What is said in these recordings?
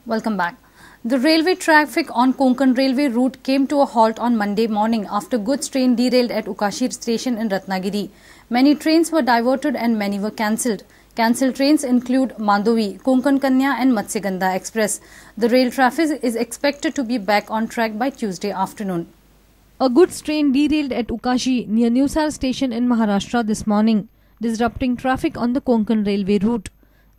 Welcome back. The railway traffic on Konkan railway route came to a halt on Monday morning after goods train derailed at Ukashir station in Ratnagiri. Many trains were diverted and many were cancelled. Cancelled trains include Mandovi, Konkan Kanya and Matsyagandha Express. The rail traffic is expected to be back on track by Tuesday afternoon. A goods train derailed at Ukashi near Newsar station in Maharashtra this morning, disrupting traffic on the Konkan railway route.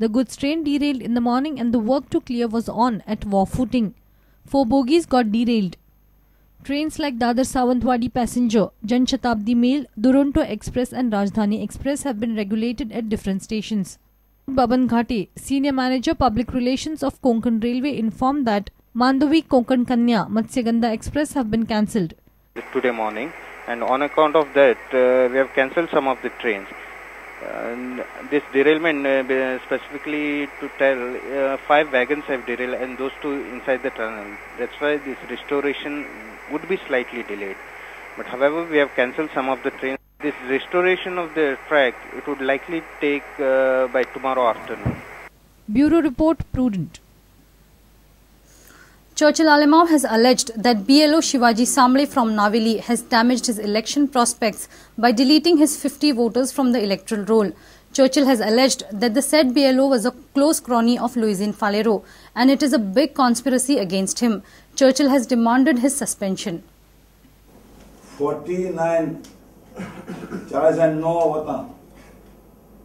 The goods train derailed in the morning and the work to clear was on at war footing. 4 bogies got derailed. Trains like Dadar Sawantwadi Passenger, Jan Shatabdi Mail, Duronto Express and Rajdhani Express have been regulated at different stations. Baban Ghate, Senior Manager Public Relations of Konkan Railway, informed that Mandovi Konkan Kanya Matsyagandha Express have been cancelled today morning, and on account of that we have cancelled some of the trains. This derailment, specifically to tell, 5 wagons have derailed and those 2 inside the tunnel. That's why this restoration would be slightly delayed. But however, we have cancelled some of the trains. This restoration of the track, it would likely take by tomorrow afternoon. Bureau Report Prudent. Churchill Alemao has alleged that BLO Shivaji Samle from Naveli has damaged his election prospects by deleting his 50 voters from the electoral roll. Churchill has alleged that the said BLO was a close crony of Luisin Falero and it is a big conspiracy against him. Churchill has demanded his suspension. 49 40 and 9 होता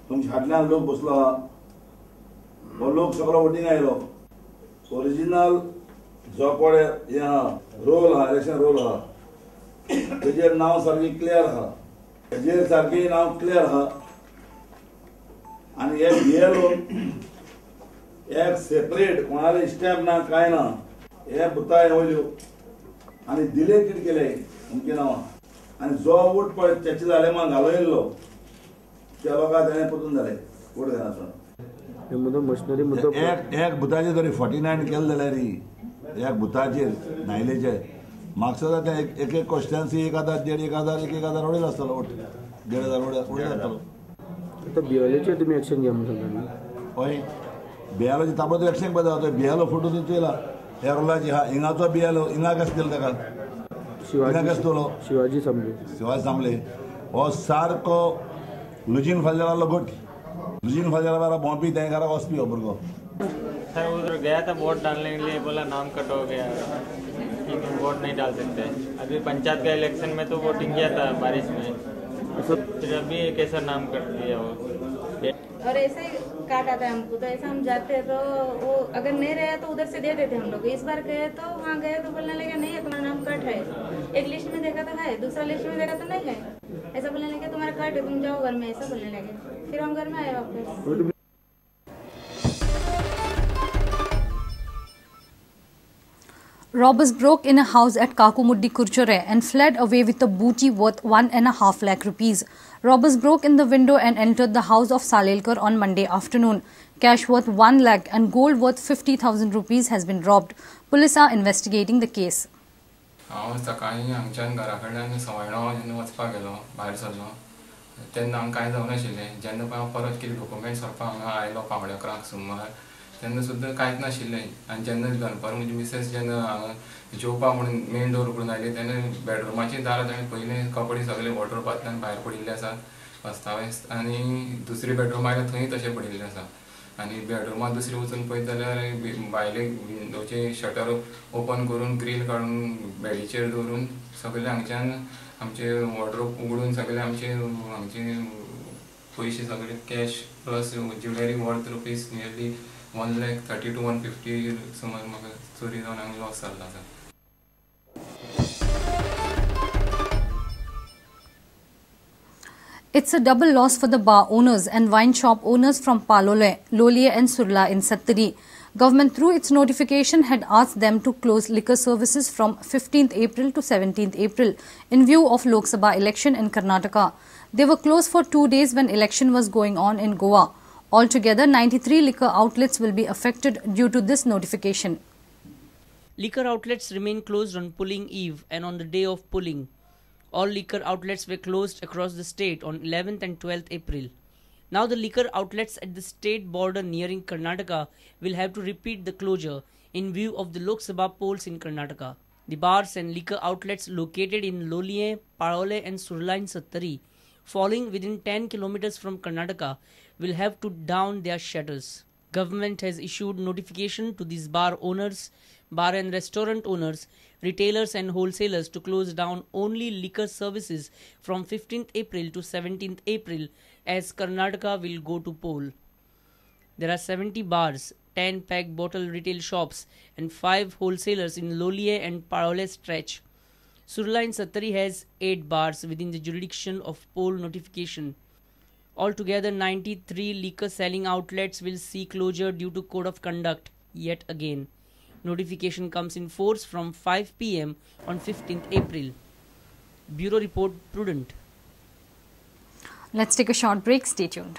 तुम छाटल्या लोक बसलो वो लोक सगळं voting आयलो original जो पडे रोल हा इलेक्शन रोल हा तेजेर नाव सारखी क्लियर हा तेजेर सारखी नाव क्लियर हा आणि एक बीएलओ एक सेपरेट कोणाला स्टॅम्प ना काय ना हे बुताय होल्यो आणि डिलीटेड केले उनके नाव आणि जो वोट पडे त्याची झाले मग घालयल्लो त्या लोकांना त्याने पतून झाले वोट देण्याचं एक बुताचे तरी 49 केले जाल्यार एक बुथाचेर न्हायलेचे म्हाका सुद्दां ते एक कॉन्स्टिट्युएन्सी 1000 1000 उडेल आसतलो वोट 1500 उडेल जातलो आता बीएलओचे तुम्ही ऍक्शन घ्या म्हणून सांगता हय बीएलओचे ताबडतोब ऍक्शन बदल होता बीएलओ फोटो दिला ह्या रोलाची हा हिंगाचो बीएलओ हिंगा कस दिलो ताका शिवाजी सांबले हो सारको लुजीन फाल्यालो गोट लुजीन फाल्याला बॉम्बी तें घरा वचपी हो भुरगो सर उधर गया था वोट डालने के लिए, बोला नाम कट हो गया कि वोट नहीं डाल सकते। अभी पंचायत का इलेक्शन में तो वोटिंग किया था बारिश में, फिर अभी कैसा नाम कट दिया वो। और ऐसे ही काट आता है हमको, तो ऐसा हम जाते तो वो अगर नहीं रहे तो उधर से दे देते हम लोग। इस बार गए तो वहाँ गए तो बोलने लगे नहीं है तुम्हारा नाम कट है, एक लिस्ट में देखा तो है, दूसरा लिस्ट में देखा तो नहीं है, ऐसा बोलने लगे तुम्हारा कट है तुम जाओ घर में, ऐसा बोलने लगे। फिर हम घर में आए वापस। Robbers broke in a house at Kakumuddi Kurchere and fled away with a booty worth 1.5 lakh rupees. Robbers broke in the window and entered the house of Salelkar on Monday afternoon. Cash worth 1 lakh and gold worth 50,000 rupees has been robbed. Police are investigating the case. हांव सकाळीं हांगच्यान घरा कडल्यान सवयणो जेन्ना वचपाक गेलो भायर सरलो तेन्ना हांगा कांय जावं नाशिल्लें। जेन्ना हांव परत कितें डॉक्युमेंट्स व्हरपाक हांगा आयलो 11:15 सुमार तेन्ना सुद्दां कांयच नाशिल्लें। आनी जेन्ना दनपार म्हजी मिसेस जेन्ना हांगा जेवपाक म्हणून मेन डोर उगडून आयली तेन्ना बेडरुमाची दारां ताणें पयलें कपडे सगळे वॉर्डरोबांतल्यान भायर पडिल्ले आसात अस्ताव्यस्त, आनी दुसरी बेडरूम आयल्या थंय तशें पडिल्लें आसा। आनी बेडरुमांत दुसरी वचून पळयत जाल्यार भायले विंडोचे शटर ओपन करून ग्रील काडून बेडीचेर दवरून सगळे हांगच्यान आमचे वॉर्डरोब उगडून सगळे आमचे पयशे सगळे cash plus jewellery worth rupees nearly 130 to 150 सुमार म्हाका चोरी जावन हांगा लॉस जाल्लो आसा। It's a double loss for the bar owners and wine shop owners from Palole, Lolie and Surla in Sattari. Government through its notification had asked them to close liquor services from 15th April to 17th April in view of Lok Sabha election in Karnataka. They were closed for 2 days when election was going on in Goa. Altogether, 93 liquor outlets will be affected due to this notification. Liquor outlets remain closed on polling eve and on the day of polling. All liquor outlets were closed across the state on 11th and 12th April. Now the liquor outlets at the state border nearing Karnataka will have to repeat the closure in view of the Lok Sabha polls in Karnataka. The bars and liquor outlets located in Loliye, Parole and Surlain Sattari, falling within 10 kilometers from Karnataka, will have to down their shutters. Government has issued notification to these bar owners, bar and restaurant owners, retailers and wholesalers to close down only liquor services from 15th April to 17th April as Karnataka will go to poll. There are 70 bars, 10 pack bottle retail shops and 5 wholesalers in Loliye and Parole stretch. Surlain Sattari has 8 bars within the jurisdiction of poll notification. Altogether, 93 liquor selling outlets will see closure due to code of conduct yet again. Notification comes in force from 5 p.m. on 15th April. Bureau Report Prudent. Let's take a short break. Stay tuned.